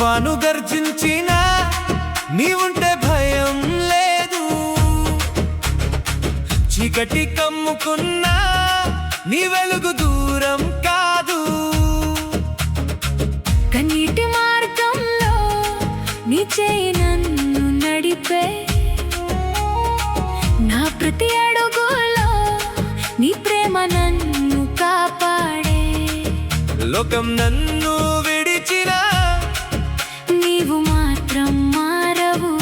తుఫాను గర్జించినా నీవుంటే భయం లేదు. చీకటి కమ్ముకున్నా నీ వెలుగు దూరం కాదు. కన్నీటి మార్గంలో నీ చేయి నన్ను నడిపే, నా ప్రతి అడుగులో నీ ప్రేమ నన్ను కాపాడే. లోకం నన్ను విడిచినా నీవు మాత్రం మారవు.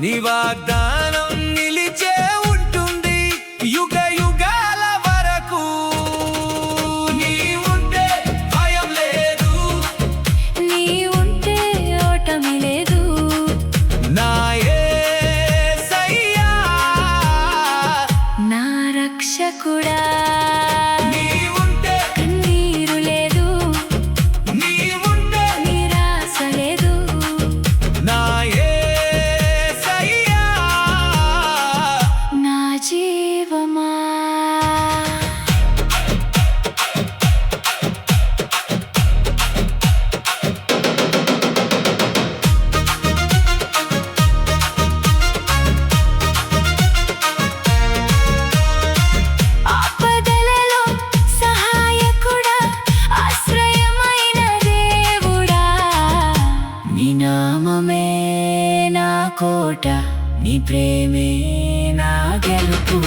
నీ వాగ్దానం నిలిచే ఉంటుంది యుగ యుగాల వరకు. నీవుంటే భయం లేదు, నీవుంటే ఓటమి లేదు. నా యేసయ్యా నా రక్షకుడా, నీవుంటే కన్నీరు లేదు, నీవుంటే నిరాశ లేదు. నా యేసయ్యా నా జీవమా, ఆపదలలో సహాయకుడా, ఆశ్రయమైన దేవుడా. నీ నామమే నా కోట, నీ ప్రేమే నా గెలుపు.